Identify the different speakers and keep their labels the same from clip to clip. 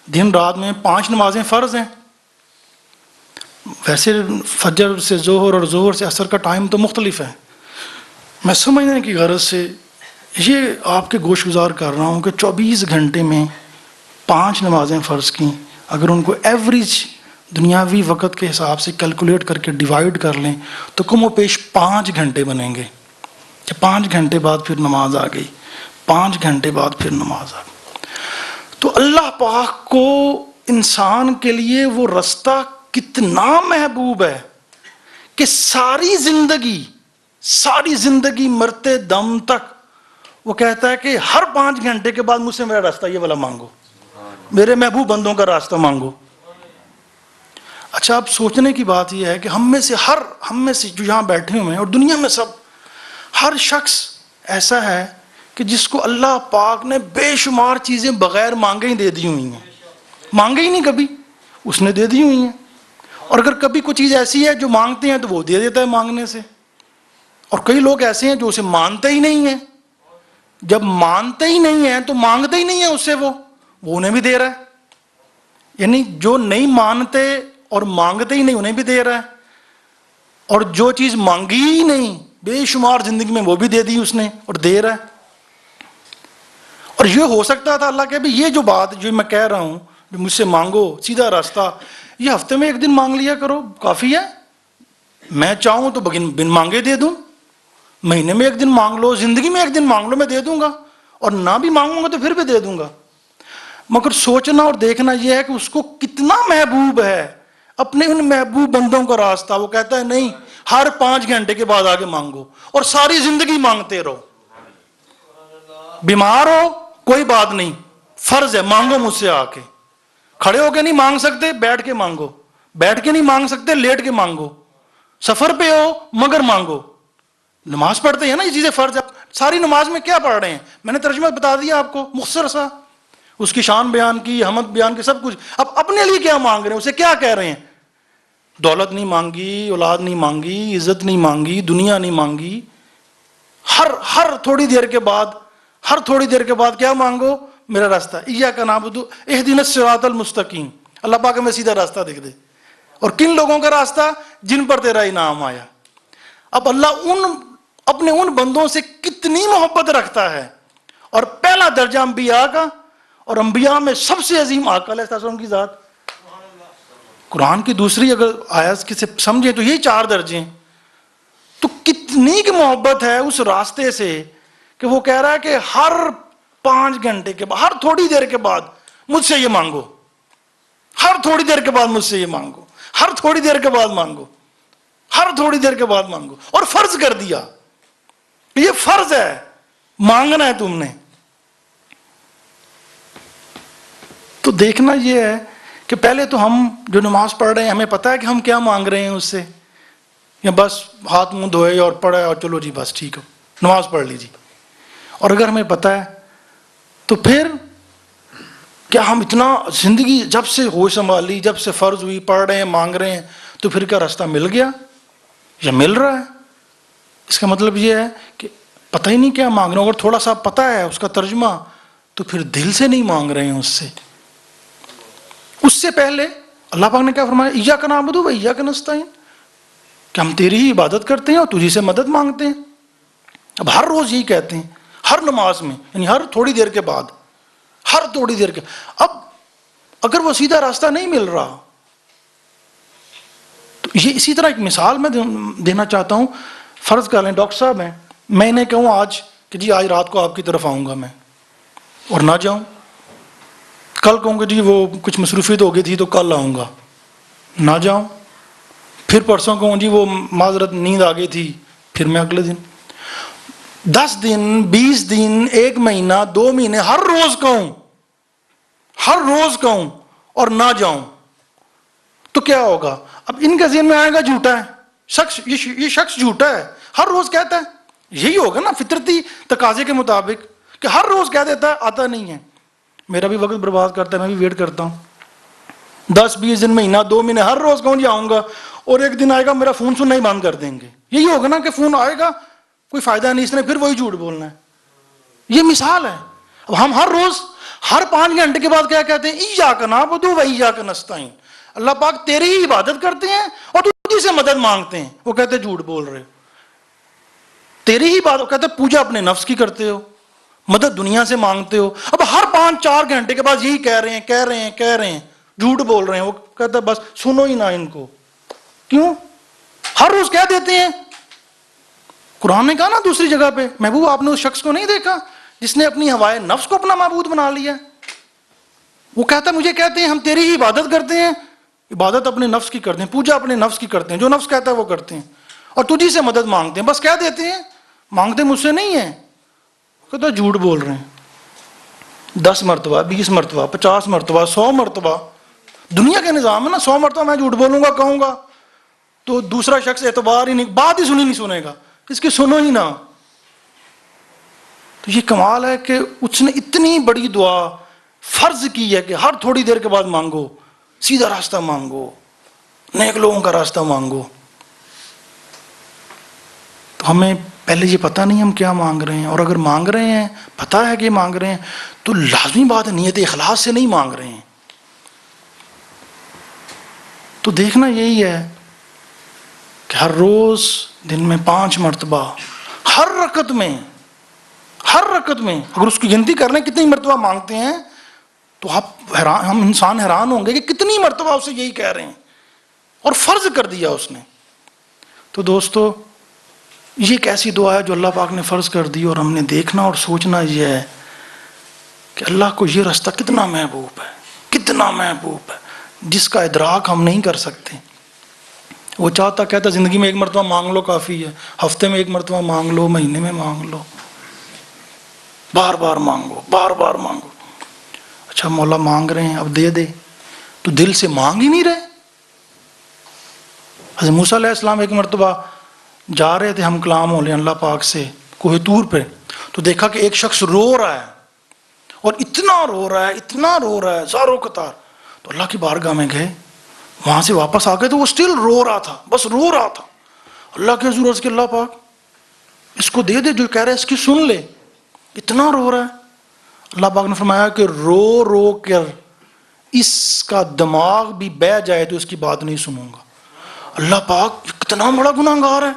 Speaker 1: دن رات میں 5 نمازیں فرض ہیں. ویسے فجر سے ظہر اور ظہر سے عصر کا ٹائم تو مختلف ہے. میں سمجھنے کی غرض سے یہ آپ کے گوش گزار کر رہا ہوں کہ 24 گھنٹے میں 5 نمازیں فرض کی، اگر ان کو ایوریج دنیاوی وقت کے حساب سے کیلکولیٹ کر کے ڈیوائڈ کر لیں تو کم و پیش 5 گھنٹے بنیں گے. کہ 5 گھنٹے بعد پھر نماز آ گئی، 5 گھنٹے بعد پھر نماز آ گئی. تو اللہ پاک کو انسان کے لیے وہ رستہ کتنا محبوب ہے کہ ساری زندگی مرتے دم تک وہ کہتا ہے کہ ہر 5 گھنٹے کے بعد مجھ سے میرا راستہ یہ والا مانگو، میرے محبوب بندوں کا راستہ مانگو. اچھا، اب سوچنے کی بات یہ ہے کہ ہم میں سے جو یہاں بیٹھے ہوئے ہیں اور دنیا میں ہر شخص ایسا ہے کہ جس کو اللہ پاک نے بے شمار چیزیں بغیر مانگے ہی دے دی ہوئی ہیں. مانگے ہی نہیں کبھی، اس نے دے دی ہوئی ہیں. اور اگر کبھی کوئی چیز ایسی ہے جو مانگتے ہیں تو وہ دے دیتا ہے مانگنے سے. اور کئی لوگ ایسے ہیں جو اسے مانتے ہی نہیں ہیں. جب مانتے ہی نہیں ہیں تو مانگتے ہی نہیں ہیں اس سے، وہ انہیں بھی دے رہا ہے. یعنی جو نہیں مانتے اور مانگتے ہی نہیں انہیں بھی دے رہا ہے، اور جو چیز مانگی ہی نہیں بے شمار زندگی میں وہ بھی دے دی اس نے اور دے رہا ہے. اور یہ ہو سکتا تھا اللہ کہ یہ جو بات جو میں کہہ رہا ہوں، جو مجھ سے مانگو سیدھا راستہ، یہ ہفتے میں 1 دن مانگ لیا کرو کافی ہے. میں چاہوں تو بن مانگے دے دوں، مہینے میں 1 دن مانگ لو، زندگی میں 1 دن مانگ لو، میں دے دوں گا. اور نہ بھی مانگوں گا تو پھر بھی دے دوں گا. مگر سوچنا اور دیکھنا یہ ہے کہ اس کو کتنا محبوب ہے اپنے ان محبوب بندوں کا راستہ. وہ کہتا ہے نہیں، ہر 5 گھنٹے کے بعد آگے مانگو اور ساری زندگی مانگتے رہو. بیمار ہو کوئی بات نہیں، فرض ہے مانگو مجھ سے آ کے. کھڑے ہو کے نہیں مانگ سکتے، بیٹھ کے مانگو. بیٹھ کے نہیں مانگ سکتے، لیٹ کے مانگو. سفر پہ ہو مگر مانگو. نماز پڑھتے ہیں نا، یہ چیزیں فرض ہے. ساری نماز میں کیا پڑھ رہے ہیں؟ میں نے ترجمہ بتا دیا آپ کو مختصر سا، اس کی شان بیان کی، حمد بیان کی، سب کچھ. اب اپنے لیے کیا مانگ رہے ہیں، اسے کیا کہہ رہے ہیں؟ دولت نہیں مانگی، اولاد نہیں مانگی، عزت نہیں مانگی، دنیا نہیں مانگی. ہر تھوڑی دیر کے بعد کیا مانگو؟ میرا راستہ. ایاک نعبد اہدنا الصراط المستقیم. اللہ پاک ہمیں سیدھا راستہ دکھ دے. اور کن لوگوں کا راستہ؟ جن پر تیرا انعام آیا. اب اللہ اپنے ان بندوں سے کتنی محبت رکھتا ہے. اور پہلا درجہ انبیاء کا، اور انبیاء میں سب سے عظیم آقا علیہ السلام کی ذات. قرآن کی دوسری اگر آیت سے سمجھیں تو یہی 4 درجے ہیں. تو کتنی کی محبت ہے اس راستے سے کہ وہ کہہ رہا ہے کہ ہر 5 گھنٹے کے بعد، ہر تھوڑی دیر کے بعد مجھ سے یہ مانگو، ہر تھوڑی دیر کے بعد مجھ سے یہ مانگو، ہر تھوڑی دیر کے بعد مانگو، ہر تھوڑی دیر کے بعد مانگو. اور فرض کر دیا، یہ فرض ہے، مانگنا ہے تم نے. تو دیکھنا یہ ہے کہ پہلے تو ہم جو نماز پڑھ رہے ہیں ہمیں پتہ ہے کہ ہم کیا مانگ رہے ہیں اس سے، یا بس ہاتھ منہ دھوئے اور پڑھے اور چلو جی بس ٹھیک ہے نماز پڑھ لیجیے. اور اگر ہمیں پتہ ہے تو پھر کیا ہم اتنا زندگی جب سے ہوش سنبھالی، جب سے فرض ہوئی، پڑھ رہے ہیں، مانگ رہے ہیں، تو پھر کیا راستہ مل گیا یا مل رہا ہے؟ اس کا مطلب یہ ہے کہ پتہ ہی نہیں کیا مانگ رہے ہیں. اگر تھوڑا سا پتہ ہے اس کا ترجمہ تو پھر دل سے نہیں مانگ رہے ہیں اس سے پہلے اللہ پاک نے کیا فرمایا؟ ایاک نعبد و ایاک نستعین، کہ ہم تیری ہی عبادت کرتے ہیں اور تجھی سے مدد مانگتے ہیں. اب ہر روز یہی کہتے ہیں، ہر نماز میں، یعنی ہر تھوڑی دیر کے بعد، ہر تھوڑی دیر کے. اب اگر وہ سیدھا راستہ نہیں مل رہا تو یہ اسی طرح ایک مثال میں دینا چاہتا ہوں. فرض کر لیں ڈاکٹر صاحب ہیں، میں انہیں کہوں آج کہ جی آج رات کو آپ کی طرف آؤں گا میں، اور نہ جاؤں. کل کہوں گا جی وہ کچھ مصروفیت ہو گئی تھی تو کل آؤں گا، نہ جاؤں. پھر پرسوں کہوں جی وہ معذرت نیند آ گئی تھی، پھر میں اگلے دن. 10 دن، 20 دن، 1 مہینہ، 2 مہینے، ہر روز کہوں اور نہ جاؤں تو کیا ہوگا؟ اب ان کے ذہن میں آئے گا جھوٹا ہے یہ شخص جھوٹا ہے، ہر روز کہتا ہے. یہی ہوگا نا فطرتی تقاضے کے مطابق کہ ہر روز کہہ دیتا ہے، آتا نہیں ہے. میرا بھی وقت برباد کرتا ہے، میں بھی ویٹ کرتا ہوں. 10 20 دن، مہینہ، 2 مہینے، ہر روز کہوں جی آؤں گا، اور ایک دن آئے گا میرا فون سننا ہی بند کر دیں گے. یہی ہوگا نا کہ فون آئے گا، کوئی فائدہ نہیں، اس نے پھر وہی جھوٹ بولنا ہے. یہ مثال ہے. اب ہم ہر روز ہر 5 گھنٹے کے بعد کیا کہتے ہیں؟ ایاک نعبد و ایاک نستعین، اللہ پاک تیری ہی عبادت کرتے ہیں اور تجھ سے مدد مانگتے ہیں. وہ کہتے ہیں جھوٹ بول رہے ہو، تیری ہی بات. وہ کہتے ہیں پوجا اپنے نفس کی کرتے ہو، مدد دنیا سے مانگتے ہو. اب ہر 5-4 گھنٹے کے بعد یہی کہہ رہے ہیں جھوٹ بول رہے ہیں. وہ کہتا ہے بس سنو ہی نہ ان کو. کیوں؟ ہر روز کہہ دیتے ہیں. قرآن نے کہا نا دوسری جگہ پہ، محبوب آپ نے اس شخص کو نہیں دیکھا جس نے اپنی ہوائے نفس کو اپنا معبود بنا لیا؟ وہ کہتا ہے مجھے کہتے ہیں ہم تیری ہی عبادت کرتے ہیں. عبادت اپنے نفس کی کرتے ہیں، پوجا اپنے نفس کی کرتے ہیں، جو نفس کہتا ہے وہ کرتے ہیں، اور تجھی سے مدد مانگتے ہیں. بس کہہ دیتے ہیں، مانگتے مجھ سے نہیں ہیں. کہتا ہے جھوٹ بول رہے ہیں. 10 مرتبہ 20 مرتبہ 50 مرتبہ 100 مرتبہ دنیا کے نظام ہے نا. 100 مرتبہ میں جھوٹ بولوں گا کہوں گا تو دوسرا شخص اعتبار ہی نہیں، بات ہی نہیں سنے گا، اس کی سنو ہی نہ. تو یہ کمال ہے کہ اس نے اتنی بڑی دعا فرض کی ہے کہ ہر تھوڑی دیر کے بعد مانگو، سیدھا راستہ مانگو، نیک لوگوں کا راستہ مانگو. تو ہمیں پہلے یہ پتہ نہیں ہم کیا مانگ رہے ہیں، اور اگر مانگ رہے ہیں پتہ ہے کہ مانگ رہے ہیں تو لازمی بات ہے نیت اخلاص سے نہیں مانگ رہے ہیں. تو دیکھنا یہی ہے کہ ہر روز دن میں 5 مرتبہ ہر رکعت میں اگر اس کی گنتی کر لیں کتنی مرتبہ مانگتے ہیں تو ہم انسان حیران ہوں گے کہ کتنی مرتبہ اسے یہی کہہ رہے ہیں، اور فرض کر دیا اس نے. تو دوستو یہ ایک ایسی دعا ہے جو اللہ پاک نے فرض کر دی، اور ہم نے دیکھنا اور سوچنا یہ ہے کہ اللہ کو یہ راستہ کتنا محبوب ہے جس کا ادراک ہم نہیں کر سکتے. وہ چاہتا کہتا زندگی میں 1 مرتبہ مانگ لو کافی ہے، ہفتے میں 1 مرتبہ مانگ لو، مہینے میں مانگ لو، بار بار مانگو. اچھا مولا مانگ رہے ہیں اب دے دے، تو دل سے مانگ ہی نہیں رہے. حضرت موسیٰ علیہ السلام 1 مرتبہ جا رہے تھے ہم کلام ہو لیں اللہ پاک سے کوہ طور پہ، تو دیکھا کہ ایک شخص رو رہا ہے، اور اتنا رو رہا ہے زاروں قطار. تو اللہ کی بارگاہ میں گئے، وہاں سے واپس آ گئے تو وہ سٹل رو رہا تھا. اللہ کے حضور عرض کہ اللہ پاک اس کو دے دے، جو کہہ رہا ہے اس کی سن لے، اتنا رو رہا ہے. اللہ پاک نے فرمایا کہ رو کر اس کا دماغ بھی بہہ جائے تو اس کی بات نہیں سنوں گا. اللہ پاک کتنا بڑا گناہگار ہے،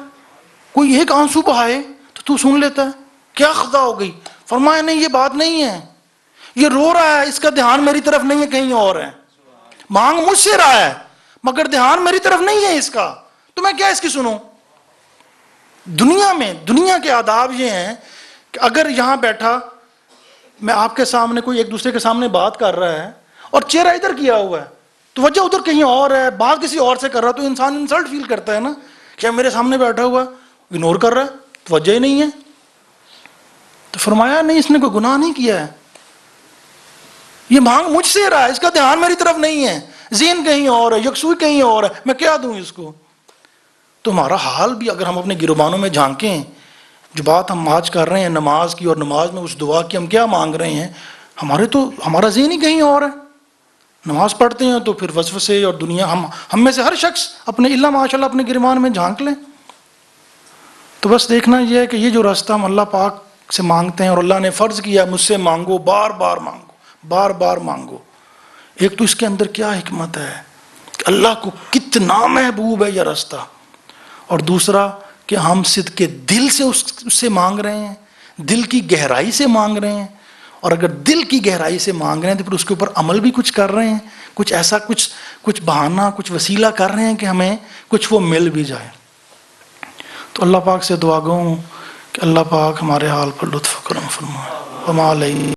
Speaker 1: کوئی ایک آنسو بہائے تو سن لیتا ہے، کیا خطا ہو گئی؟ فرمایا نہیں، یہ بات نہیں ہے، یہ رو رہا ہے، اس کا دھیان میری طرف نہیں ہے، کہیں اور ہے. مانگ مجھ سے رہا ہے مگر دھیان میری طرف نہیں ہے اس کا، تو میں کیا اس کی سنوں؟ دنیا کے آداب یہ ہیں کہ اگر یہاں بیٹھا میں آپ کے سامنے کوئی ایک دوسرے کے سامنے بات کر رہا ہے اور چہرہ ادھر کیا ہوا ہے، توجہ ادھر کہیں اور ہے، بات کسی اور سے کر رہا، تو انسان انسلٹ فیل کرتا ہے نا، کہ میرے سامنے بیٹھا ہوا اگنور کر رہا ہے، توجہ ہی نہیں ہے. تو فرمایا نہیں، اس نے کوئی گناہ نہیں کیا ہے، یہ مانگ مجھ سے رہا ہے، اس کا دھیان میری طرف نہیں ہے، ذہن کہیں اور ہے، یکسوئی کہیں اور ہے، میں کیا دوں اس کو؟ تو ہمارا حال بھی اگر ہم اپنے گروبانوں میں جھانکیں، جو بات ہم آج کر رہے ہیں نماز کی، اور نماز میں اس دعا کی ہم کیا مانگ رہے ہیں، ہمارا ذہن ہی کہیں اور ہے. نماز پڑھتے ہیں تو پھر وسوسے اور دنیا، ہم میں سے ہر شخص اپنے اللہ ماشاء اللہ اپنے گریبان میں جھانک لیں. تو بس دیکھنا یہ ہے کہ یہ جو راستہ ہم اللہ پاک سے مانگتے ہیں، اور اللہ نے فرض کیا مجھ سے مانگو، بار بار مانگو. ایک تو اس کے اندر کیا حکمت ہے کہ اللہ کو کتنا محبوب ہے یہ راستہ، اور دوسرا کہ ہم صدق کے دل سے اس سے مانگ رہے ہیں، دل کی گہرائی سے مانگ رہے ہیں. اور اگر دل کی گہرائی سے مانگ رہے ہیں تو پھر اس کے اوپر عمل بھی کچھ کر رہے ہیں، کچھ ایسا کچھ بہانہ، کچھ وسیلہ کر رہے ہیں کہ ہمیں کچھ وہ مل بھی جائے. تو اللہ پاک سے دعا گو ہوں کہ اللہ پاک ہمارے حال پر لطف کرم فرمائے. وما علیہ